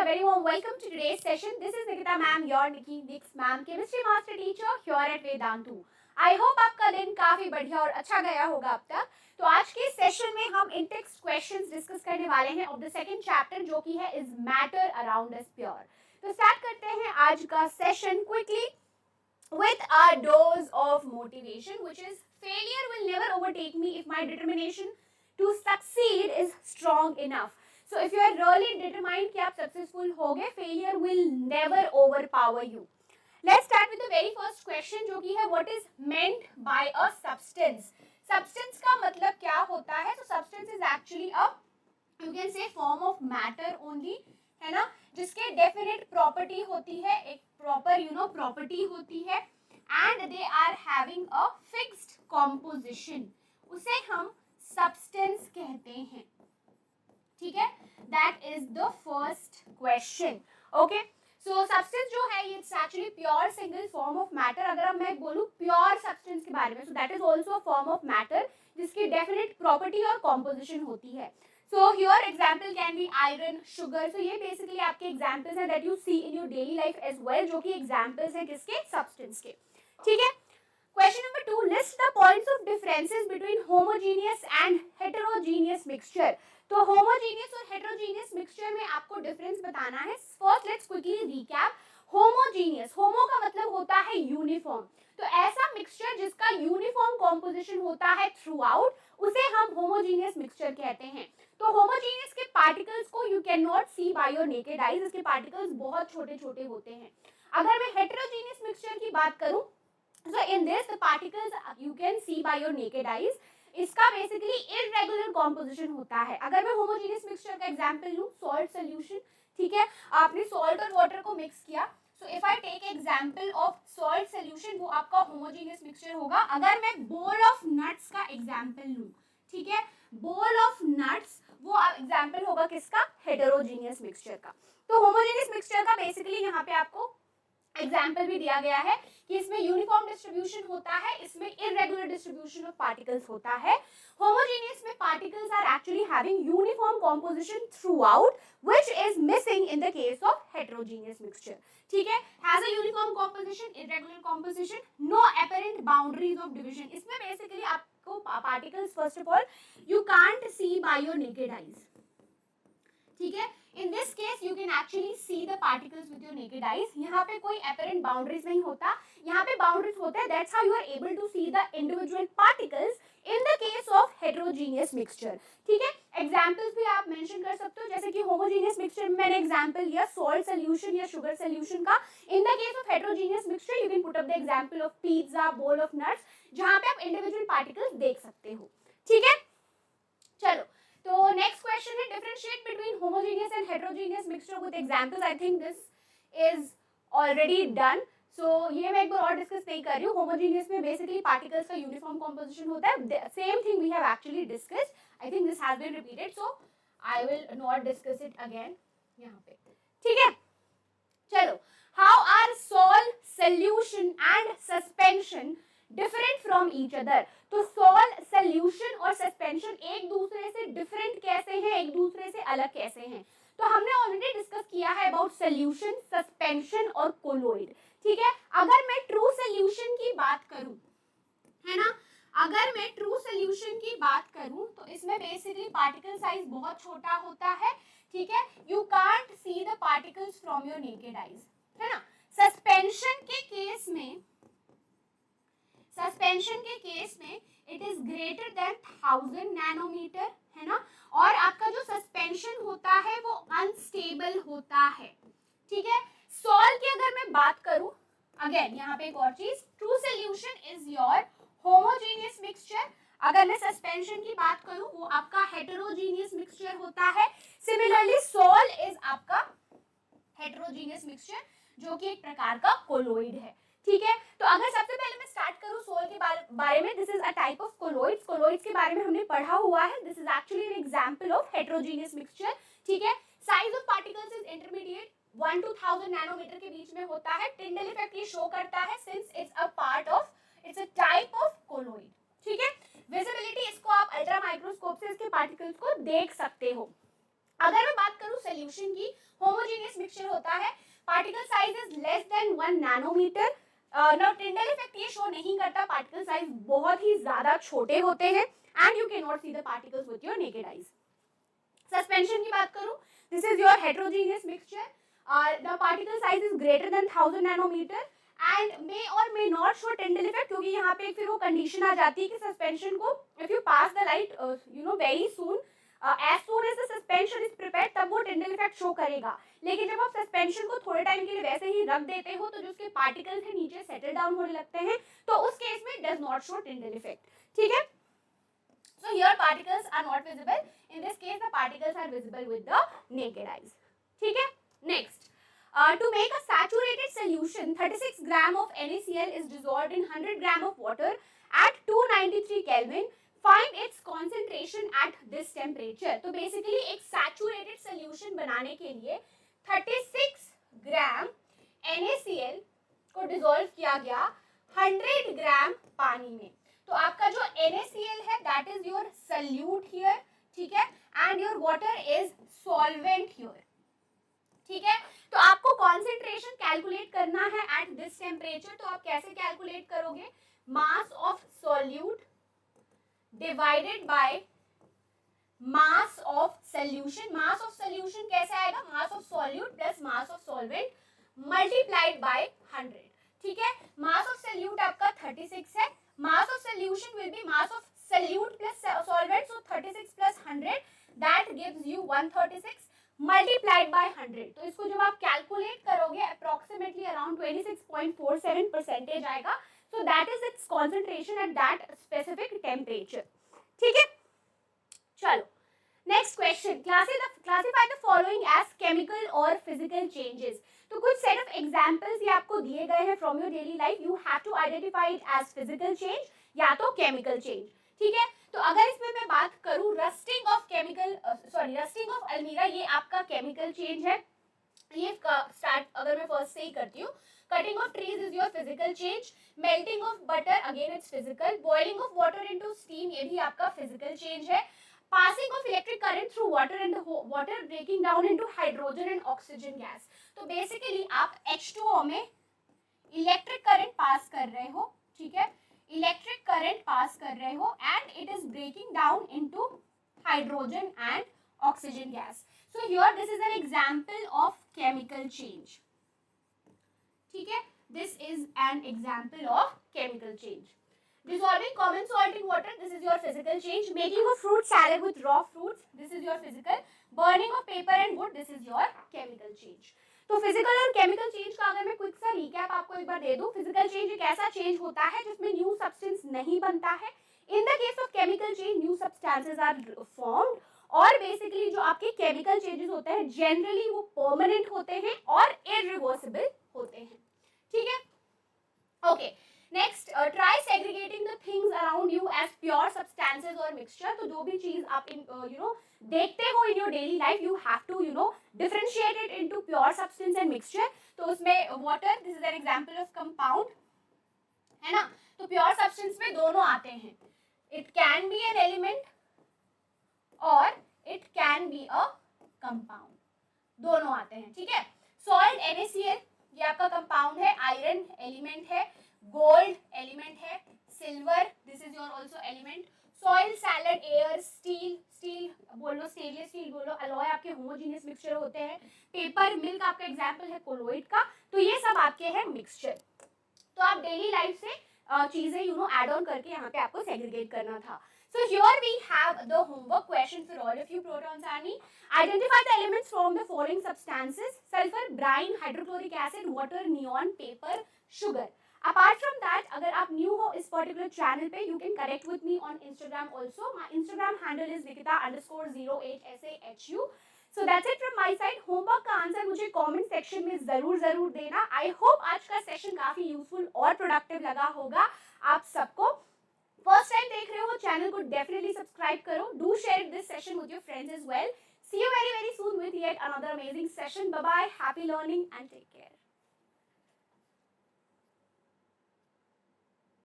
very warm welcome to today's session. This is Nikita ma'am, your Nikki Nix ma'am, chemistry master teacher here at Vedantu. I hope आपका दिन काफी बढ़िया और अच्छा गया होगा अब तक. तो आज के सेशन में हम इन टेक्स्ट क्वेश्चंस डिस्कस करने वाले हैं ऑफ द सेकंड चैप्टर जो कि है is matter around us pure. तो स्टार्ट करते हैं आज का session quickly with a dose of motivation, which is failure will never overtake me if my determination to succeed is strong enough. So if you are really determined कि आप successful होगे, failure will never overpower you. Let's start with the very first question जो कि है what is meant by a substance. Substance का मतलब क्या होता है? So substance is actually a you can say form of matter only, है ना, जिसके डेफिनेट प्रॉपर्टी होती है, एक प्रॉपर प्रॉपर्टी होती है and they are having a fixed composition. उसे हम सब्सटेंस कहते हैं. ठीक है, that is the first question. Okay, so substance जो है it's actually pure single form of matter. अगर अब मैं बोलूं प्योर सब्सटेंस के बारे में, so that is also a form of matter जिसकी डेफिनेट प्रॉपर्टी और कॉम्पोजिशन होती है. So here example can be iron, sugar. So ये basically आपके examples हैं that you see in your daily life as well, जो कि examples हैं किसके? Substance के. ठीक है. Question number 2, list the points of differences between homogeneous and heterogeneous mixture. तो homogeneous और heterogeneous mixture में आपको difference बताना है. First let's quickly recap. Homogeneous, homo का मतलब होता है uniform. तो ऐसा mixture जिसका uniform composition होता है throughout, उसे हम homogeneous mixture कहते हैं. तो होमोजीनियस के पार्टिकल्स को you can not see by your naked eyes. इसके पार्टिकल्स बहुत छोटे छोटे होते हैं. अगर मैं हेटेरोजीनियस मिक्सचर की बात करूं, so in this the particles you can see by your naked eyes. इसका बेसिकली इररेगुलर कॉम्पोजिशन होता है. अगर मैं होमोजीनियस मिक्सचर का एग्जांपल लूं, सॉल्ट सॉल्यूशन. ठीक है, आपने सॉल्ट और वाटर को मिक्स किया. So if I take example of salt solution, वो आपका होमोजीनियस मिक्सचर होगा. अगर मैं बोल ऑफ नट्स का एग्जांपल लूं, ठीक है, बोल ऑफ नट्स, वो एग्जाम्पल होगा किसका? हेटेरोजीनियस मिक्सचर का. तो होमोजेनियस मिक्सचर का बेसिकली यहाँ पे आपको एग्जाम्पल भी दिया गया है कि इसमें यूनिफॉर्म डिस्ट्रीब्यूशन होता है, इसमें इररेगुलर डिस्ट्रीब्यूशन ऑफ पार्टिकल्स होता है. होमोजेनियस में particles are actually having uniform composition throughout which is missing in the case of heterogeneous mixture. ठीक है, has a uniform composition, irregular composition, no apparent boundaries of division. इसमें basically आपको particles first of all you can't see by your naked eyes. ठीक है, in this case you can actually see the particles with your naked eyes. यहाँ पे कोई apparent boundaries नहीं होता, यहाँ पे boundaries होते हैं. That's how you are able to see the individual particles in the case of heterogeneous mixture. ठीक है, examples भी आप mention कर सकते हो, जैसे कि homogeneous mixture में मैंने example लिया salt solution या sugar solution का. In the case of heterogeneous mixture you can put up the example of pizza, bowl of nuts, जहाँ पे आप individual particles देख सकते हो. ठीक है, चलो. तो नेक्स्ट क्वेश्चन है differentiate between homogeneous and heterogeneous mixture with examples. I think this is already done. So ये मैं एक बार और डिस्कस नहीं कर रही हूँ. होमोजेनियस में बेसिकली पार्टिकल्स का यूनिफॉर्म कंपोजिशन होता है. Same thing we have actually discussed. I think this has been repeated, so I will not discuss it again यहाँ पे. ठीक है, चलो. How are salt solution and suspension different from each other. तो salt solution और suspension एक दूसरे से डिफरेंट कैसे हैं, एक दूसरे से अलग कैसे हैं. तो हमने ऑलरेडी डिस्कस किया है अबाउट सॉल्यूशन, सस्पेंशन और कोलोइड. ठीक है, अगर मैं ट्रू सॉल्यूशन की बात करूं, है ना, अगर मैं ट्रू सॉल्यूशन की बात करूं तो इसमें बेसिकली पार्टिकल साइज बहुत छोटा होता है. ठीक है, you can't see the particles from your naked eyes, है ना. सस्पेंशन के केस में it is greater than 1000 nanometer, है ना. और आपका जो सस्पेंशन होता है वो अनस्टेबल होता है. ठीक है, सॉल्ट की अगर मैं बात करूं, अगेन यहाँ पे एक और चीज, true solution is your homogeneous mixture. अगर मैं सस्पेंशन की बात करूं वो आपका हेटेरोजीनियस मिक्सचर होता है. सिमिलरली सॉल्ट इज आपका हेटेरोजीनियस मिक्सचर जो कि एक प्रकार का कोलोइड है. ठीक है, तो अगर सबसे पहले मैं स्टार्ट करूं सोल के बारे में, this is a type of colloids. Colloids के बारे में हमने पढ़ा हुआ है. This is actually an example of heterogeneous mixture. ठीक है, size of particles is intermediate 1 to 1000 nanometer के बीच में होता है. टिंडल इफेक्ट ये शो करता है since it's a part of, it's a type of colloid. ठीक है, विजिबिलिटी, इसको आप अल्ट्रा माइक्रोस्कोप से इसके पार्टिकल्स को देख सकते हो. अगर मैं बात करूं सोल्यूशन की, होमोजेनियस मिक्सचर होता है, particle size is less than 1 nanometer. Now Tyndall effect ये शो नहीं करता, पार्टिकल साइज बहुत ही ज्यादा छोटे होते हैं and you can not see the particles with your naked eyes. Suspension की बात करूं, this is your heterogeneous mixture, the particle size is greater than 1000 nanometre and may or may not show Tyndall effect, क्योंकि यहाँ पे फिर वो condition आ जाती है कि सस्पेंशन को if you pass the light very soon, as soon as the suspension is prepared, तब वो टिंडल इफेक्ट शो करेगा। लेकिन जब आप सस्पेंशन को थोड़े टाइम के लिए वैसे ही रख देते हो तो जो उसके पार्टिकल्स है नीचे सेटल डाउन होने लगते हैं, तो उस केस में does not show Tyndall effect. ठीक है, so here particles are not visible, in this case the particles are visible with the naked eyes. ठीक है, next, to make a saturated solution 36 gram of NaCl is dissolved in 100 gram of water at 293 Kelvin. Find its concentration at this temperature. तो basically एक saturated solution बनाने के लिए 36 ग्राम NaCl को dissolve किया गया 100 ग्राम पानी में। तो आपका जो NaCl है that is your solute here, ठीक है, and your water is solvent here. ठीक है, तो आपको कॉन्सेंट्रेशन कैलकुलेट करना है एट दिस टेम्परेचर। तो आप कैसे कैलकुलेट करोगे, mass of solute divided by mass of solution. Mass of solution कैसे आएगा, mass of solute plus mass of solvent multiplied by 100। ठीक है, मास ऑफ सॉल्यूट आपका 36 है, mass of solution will be mass of solute plus solvent, so 36 plus 100 that gives you 136 multiplied by 100। तो इसको जब आप कैलकुलेट करोगे approximately around 26.47% आएगा, so that is its concentration at that specific temperature। ठीक है, चलो next question, classify the following as chemical और फिजिकल चेंजेस। तो कुछ सेट ऑफ एग्जांपल्स ये आपको दिए गए हैं from your daily life, you have to identify it as physical change या तो केमिकल चेंज। ठीक है, तो अगर इसमें मैं बात करूं रस्टिंग ऑफ रस्टिंग ऑफ अलमीरा, ये आपका केमिकल चेंज है। ये स्टार्ट अगर मैं फर्स्ट से ही करती हूँ, cutting of trees is your physical change, melting of butter again it's physical, boiling of water into steam ये भी आपका फिजिकल चेंज है, passing of electric current through water and the water breaking down into hydrogen and oxygen gas। तो basically आप H2O में electric current pass कर रहे हो, ठीक है, इलेक्ट्रिक करंट पास कर रहे हो and it is breaking down into hydrogen and oxygen gas. So here this is an example of chemical change. ठीक है, this is an example of chemical change. Dissolving common salt in water, this is your physical change. Making a fruit salad with raw fruits, this is your physical. Burning of paper and wood, this is your chemical change. तो physical और chemical change का अगर मैं quick सा recap आपको एक बार दे दूं, physical change एक ऐसा चेंज होता है जिसमें न्यू सब्सटेंस नहीं बनता है। In the case of chemical change new substances are formed, और बेसिकली जो आपके केमिकल चेंजेस होते हैं जनरली वो परमानेंट होते हैं और इरिवर्सिबल होते हैं। ठीक है, okay, next, try segregating the things around you as pure substances और मिक्सचर। तो जो भी चीज आप देखते हो in your daily life, you have to differentiate it into pure substance and mixture. तो उसमें water, this is an example of compound, है ना। तो प्योर सब्सटेंस में दोनों आते हैं, it can be an element or it can be a compound, दोनों आते हैं। ठीक है, सॉल्ट NaCl ये आपका कंपाउंड है, आयरन एलिमेंट है, गोल्ड एलिमेंट है, silver this is your also element, soil, salad, air, steel बोलो, स्टेनलेस स्टील बोलो, अलॉय आपके होमोजेनियस मिक्सचर होते हैं, पेपर, मिल्क आपका एग्जांपल है कोलोइड का। तो ये सब आपके हैं मिक्सचर। तो आप डेली लाइफ से चीजें ऐड ऑन करके यहाँ पे आपको सेग्रीगेट करना था। So here we have the homework question for all of you, Proton Sani. Identify the elements from the following substances: sulfur, brine, hydrochloric acid, water, neon, paper, sugar. Apart from that, अगर आप new हो इस particular channel पे, you can connect with me on Instagram also. My Instagram handle is nikita_08SAHU. So that's it from my side. Homework का answer मुझे comment section में जरूर देना। आई होप आज का सेशन काफी यूजफुल और प्रोडक्टिव लगा होगा आप सबको। फर्स्ट टाइम देख रहे हो चैनल को डेफिनेटली सब्सक्राइब करो, do share this session with your friends as well. See you very soon with yet another amazing session. Bye bye, happy learning and take care.